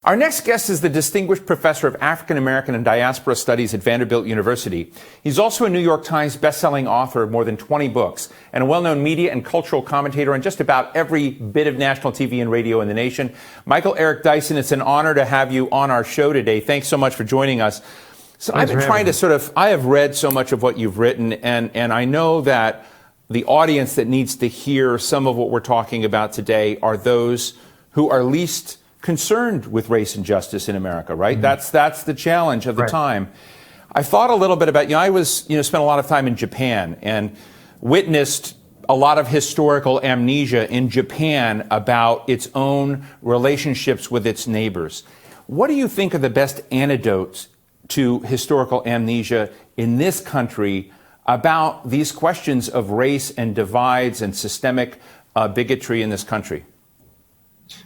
Our next guest is the Distinguished Professor of African American and Diaspora Studies at Vanderbilt University. He's also a New York Times bestselling author of more than 20 books and a well-known media and cultural commentator on just about every bit of national TV and radio in the nation. Michael Eric Dyson, it's an honor to have you on our show today. Thanks so much for joining us. So I've been trying to I have read so much of what you've written, and I know that the audience that needs to hear some of what we're talking about today are those who are least concerned with race and justice in America, right? Mm-hmm. That's the challenge of the time. I thought a little bit about, I spent a lot of time in Japan and witnessed a lot of historical amnesia in Japan about its own relationships with its neighbors. What do you think are the best antidotes to historical amnesia in this country about these questions of race and divides and systemic bigotry in this country?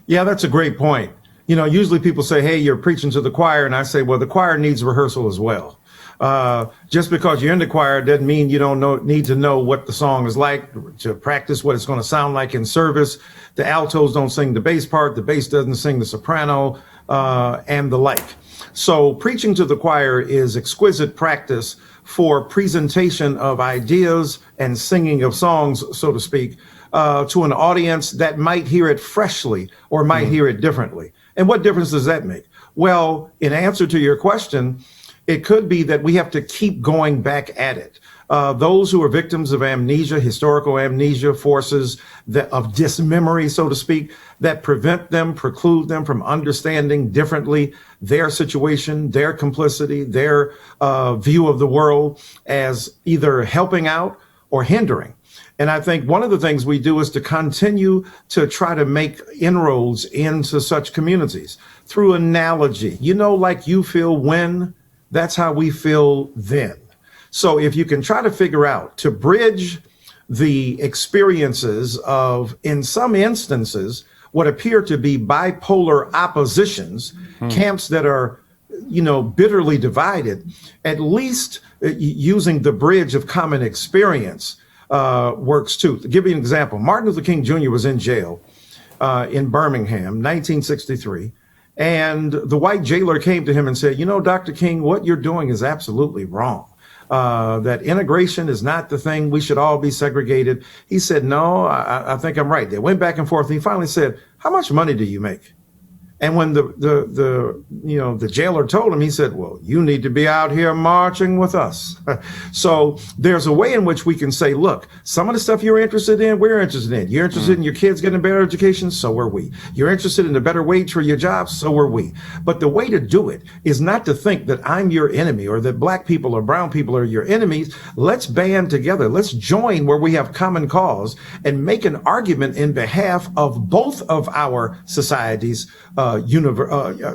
Yeah, that's a great point. Usually people say, hey, you're preaching to the choir. And I say, well, the choir needs rehearsal as well. Just because you're in the choir doesn't mean you don't need to know what the song is like, to practice what it's going to sound like in service. The altos don't sing the bass part. The bass doesn't sing the soprano, and the like. So preaching to the choir is exquisite practice for presentation of ideas and singing of songs, so to speak, to an audience that might hear it freshly or might hear it differently. And what difference does that make? Well, in answer to your question, it could be that we have to keep going back at it. Those who are victims of amnesia, historical amnesia, forces of dismemory, so to speak, that preclude them from understanding differently their situation, their complicity, their view of the world as either helping out or hindering. And I think one of the things we do is to continue to try to make inroads into such communities through analogy. Like you feel when, that's how we feel then. So if you can try to figure out to bridge the experiences of, in some instances, what appear to be bipolar oppositions, camps that are, bitterly divided, at least using the bridge of common experience works too. To give you an example, Martin Luther King Jr. was in jail in Birmingham, 1963. And the white jailer came to him and said, Dr. King, what you're doing is absolutely wrong. That integration is not the thing. We should all be segregated. He said, no, I think I'm right. They went back and forth. And he finally said, how much money do you make? And when the jailer told him, he said, well, you need to be out here marching with us. So there's a way in which we can say, look, some of the stuff you're interested in, we're interested in. You're interested in your kids getting a better education, so are we. You're interested in a better wage for your job, so are we. But the way to do it is not to think that I'm your enemy or that black people or brown people are your enemies. Let's band together. Let's join where we have common cause and make an argument in behalf of both of our societies,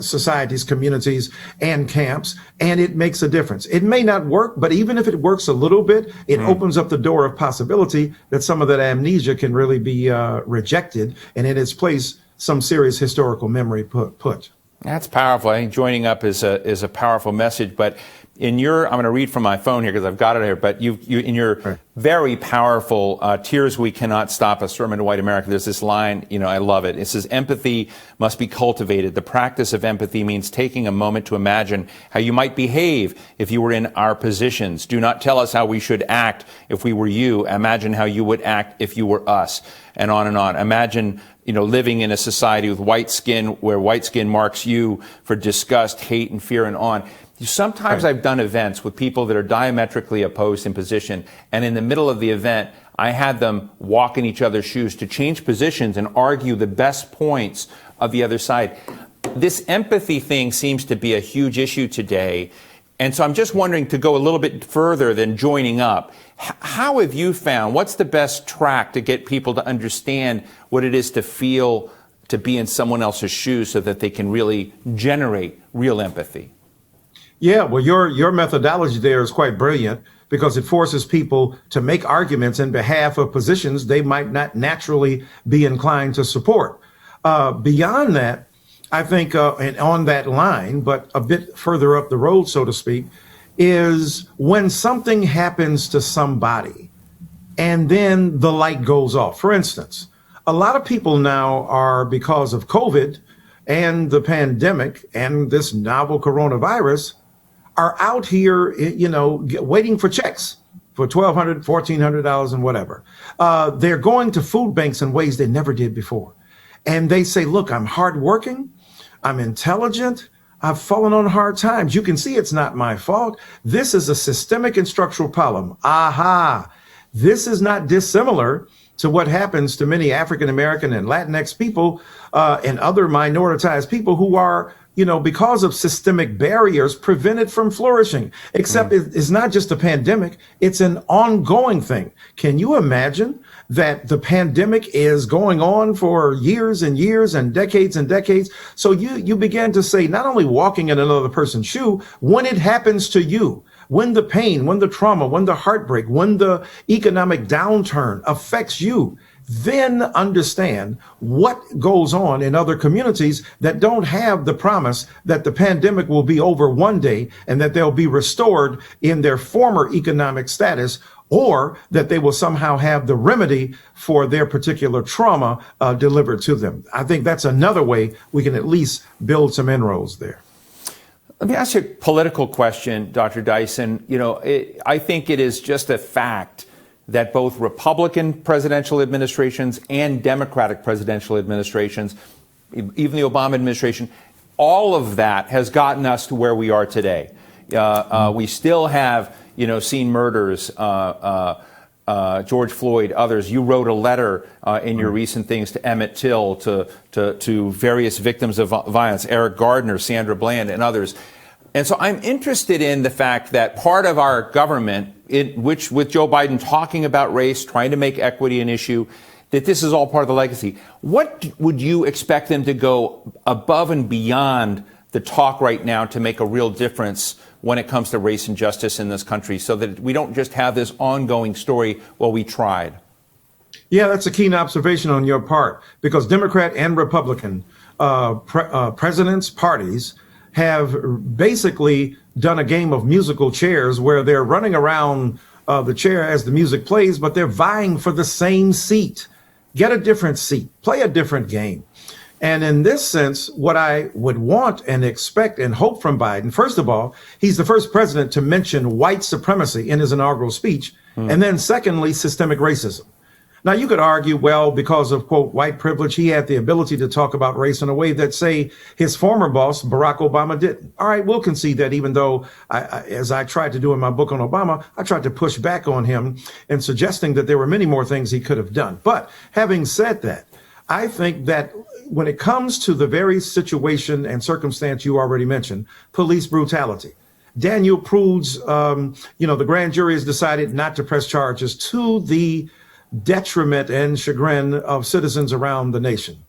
societies, communities, and camps, and it makes a difference. It may not work, but even if it works a little bit, it opens up the door of possibility that some of that amnesia can really be rejected, and in its place, some serious historical memory put. That's powerful. I think joining up is a powerful message, but I'm going to read from my phone here because I've got it here, but you in your very powerful Tears We Cannot Stop, a sermon to white America, there's this line, I love it. It says, empathy must be cultivated. The practice of empathy means taking a moment to imagine how you might behave if you were in our positions. Do not tell us how we should act if we were you. Imagine how you would act if you were us, and on and on. Imagine living in a society with white skin, where white skin marks you for disgust, hate, and fear, and on. Sometimes I've done events with people that are diametrically opposed in position, and in the middle of the event, I had them walk in each other's shoes to change positions and argue the best points of the other side. This empathy thing seems to be a huge issue today, and so I'm just wondering, to go a little bit further than joining up, how have you found, what's the best track to get people to understand what it is to feel, to be in someone else's shoes so that they can really generate real empathy? Yeah, well, your methodology there is quite brilliant because it forces people to make arguments in behalf of positions they might not naturally be inclined to support. Beyond that, I think, and on that line, but a bit further up the road, so to speak, is when something happens to somebody and then the light goes off. For instance, a lot of people now are, because of COVID and the pandemic and this novel coronavirus are out here, waiting for checks for $1,200, $1,400 and whatever. They're going to food banks in ways they never did before. And they say, look, I'm hardworking, I'm intelligent, I've fallen on hard times. You can see it's not my fault. This is a systemic and structural problem. Aha. This is not dissimilar to what happens to many African American and Latinx people and other minoritized people who are, because of systemic barriers, prevented from flourishing. Except it's not just a pandemic, it's an ongoing thing. Can you imagine that the pandemic is going on for years and years and decades and decades? So you begin to say, not only walking in another person's shoe, when it happens to you, when the pain, when the trauma, when the heartbreak, when the economic downturn affects you, then understand what goes on in other communities that don't have the promise that the pandemic will be over one day and that they'll be restored in their former economic status, or that they will somehow have the remedy for their particular trauma delivered to them. I think that's another way we can at least build some inroads there. Let me ask you a political question, Dr. Dyson. I think it is just a fact that both Republican presidential administrations and Democratic presidential administrations, even the Obama administration, all of that has gotten us to where we are today. We still have, seen murders, George Floyd, others. You wrote a letter in your recent things to Emmett Till, to various victims of violence, Eric Gardner, Sandra Bland, and others. And so I'm interested in the fact that part of our government, which with Joe Biden talking about race, trying to make equity an issue, that this is all part of the legacy. What would you expect them to go above and beyond the talk right now to make a real difference when it comes to race and justice in this country, so that we don't just have this ongoing story, well, we tried? Yeah, that's a keen observation on your part, because Democrat and Republican presidents, parties, have basically done a game of musical chairs where they're running around the chair as the music plays, but they're vying for the same seat. Get a different seat, play a different game. And in this sense, what I would want and expect and hope from Biden, first of all, he's the first president to mention white supremacy in his inaugural speech. And then secondly, systemic racism. Now, you could argue, well, because of, quote, white privilege, he had the ability to talk about race in a way that, say, his former boss, Barack Obama, didn't. All right, we'll concede that, even though, as I tried to do in my book on Obama, I tried to push back on him and suggesting that there were many more things he could have done. But having said that, I think that when it comes to the very situation and circumstance you already mentioned, police brutality, Daniel Prude's, the grand jury has decided not to press charges to the detriment and chagrin of citizens around the nation.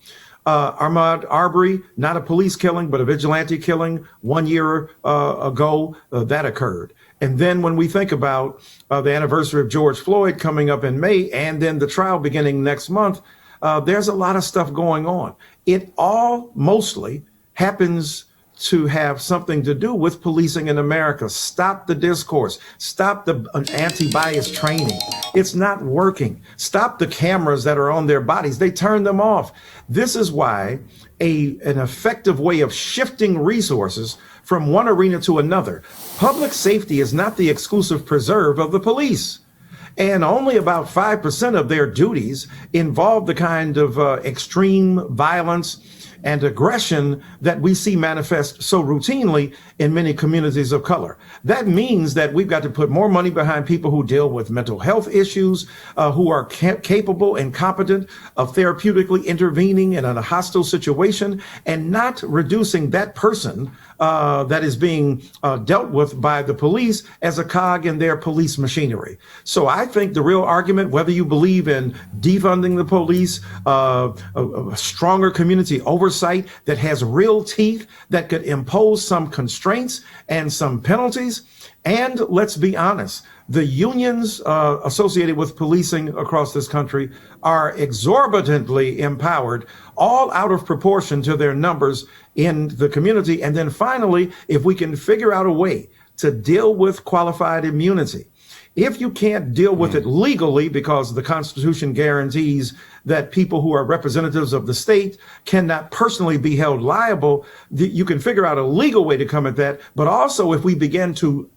Ahmaud Arbery, not a police killing, but a vigilante killing 1 year ago, that occurred. And then when we think about the anniversary of George Floyd coming up in May, and then the trial beginning next month, there's a lot of stuff going on. It all mostly happens to have something to do with policing in America. Stop the discourse. Stop the anti-bias training. It's not working. Stop the cameras that are on their bodies. They turn them off. This is why an effective way of shifting resources from one arena to another. Public safety is not the exclusive preserve of the police. And only about 5% of their duties involve the kind of extreme violence and aggression that we see manifest so routinely in many communities of color. That means that we've got to put more money behind people who deal with mental health issues, who are capable and competent of therapeutically intervening in a hostile situation, and not reducing that person that is being dealt with by the police as a cog in their police machinery. So I think the real argument, whether you believe in defunding the police, a stronger community oversight that has real teeth, that could impose some constraints and some penalties. And let's be honest, the unions associated with policing across this country are exorbitantly empowered, all out of proportion to their numbers in the community. And then finally, if we can figure out a way to deal with qualified immunity, if you can't deal with it legally because the Constitution guarantees that people who are representatives of the state cannot personally be held liable, you can figure out a legal way to come at that. But also, if we begin to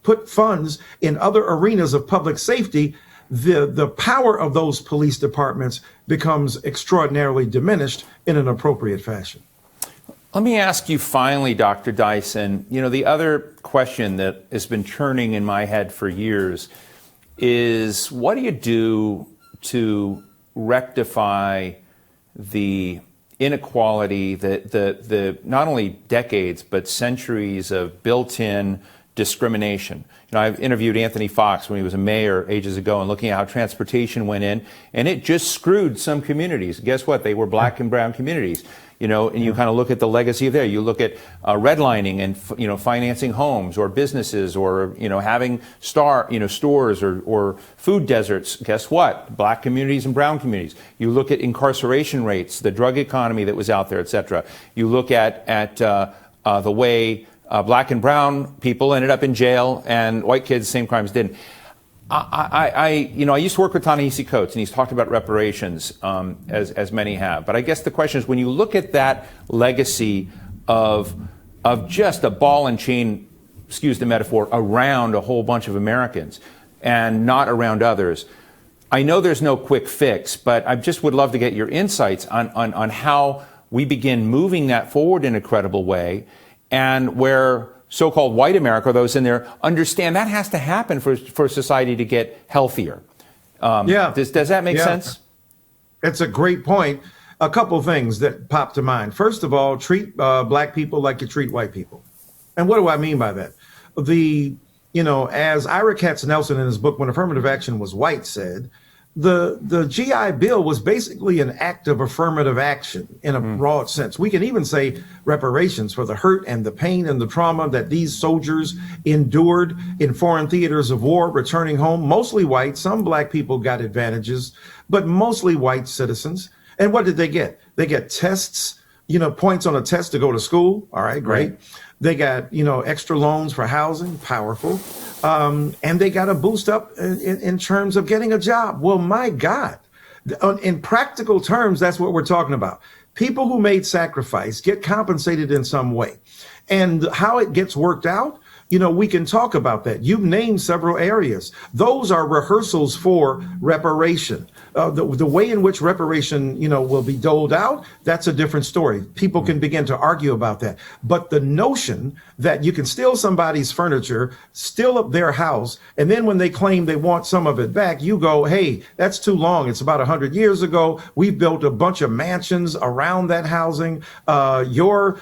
put funds in other arenas of public safety, the power of those police departments becomes extraordinarily diminished in an appropriate fashion. Let me ask you finally, Dr. Dyson, the other question that has been churning in my head for years is, what do you do to rectify the inequality, the not only decades but centuries of built-in discrimination? I've interviewed Anthony Fox when he was a mayor ages ago and looking at how transportation went in, and it just screwed some communities. Guess what? They were black and brown communities. And you kind of look at the legacy there. You look at redlining and, financing homes or businesses or, having stores or food deserts. Guess what? Black communities and brown communities. You look at incarceration rates, the drug economy that was out there, et cetera. You look at the way black and brown people ended up in jail and white kids, same crimes didn't. I used to work with Ta-Nehisi Coates, and he's talked about reparations, as many have. But I guess the question is, when you look at that legacy of just a ball and chain, excuse the metaphor, around a whole bunch of Americans and not around others, I know there's no quick fix, but I just would love to get your insights on how we begin moving that forward in a credible way, and where so-called white America, those in there, understand that has to happen for society to get healthier. Does that make sense? It's a great point. A couple of things that pop to mind. First of all, treat black people like you treat white people. And what do I mean by that? As Ira Katznelson in his book, When Affirmative Action Was White, said, the GI Bill was basically an act of affirmative action in a broad sense. We can even say reparations for the hurt and the pain and the trauma that these soldiers endured in foreign theaters of war, returning home, mostly white. Some black people got advantages, but mostly white citizens. And what did they get? They get tests, points on a test to go to school. All right, great. Right. They got, extra loans for housing, powerful. And they got a boost up in terms of getting a job. Well, my God, in practical terms, that's what we're talking about. People who made sacrifice get compensated in some way. And how it gets worked out, we can talk about that. You've named several areas. Those are rehearsals for reparation. The way in which reparation, will be doled out, that's a different story. People can begin to argue about that. But the notion that you can steal somebody's furniture, steal up their house, and then when they claim they want some of it back, you go, hey, that's too long. It's about 100 years ago. We built a bunch of mansions around that housing. Your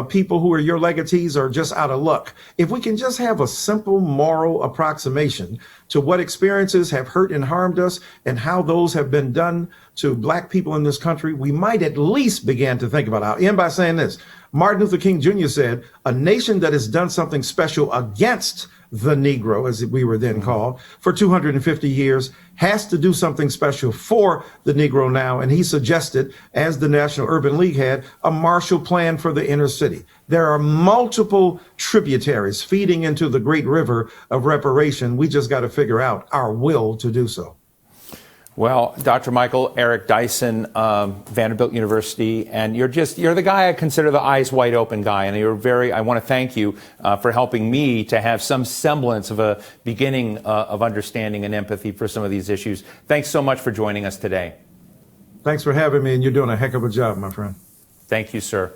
people who are your legatees are just out of luck. If we can just have a simple moral approximation to what experiences have hurt and harmed us and how those have been done to black people in this country, we might at least begin to think about it. I'll end by saying this. Martin Luther King Jr. said, a nation that has done something special against the Negro, as we were then called, for 250 years, has to do something special for the Negro now. And he suggested, as the National Urban League had, a Marshall Plan for the inner city. There are multiple tributaries feeding into the great river of reparation. We just got to figure out our will to do so. Well, Dr. Michael Eric Dyson, Vanderbilt University, and you're the guy I consider the eyes wide open guy, and I want to thank you for helping me to have some semblance of a beginning of understanding and empathy for some of these issues. Thanks so much for joining us today. Thanks for having me, and you're doing a heck of a job, my friend. Thank you, sir.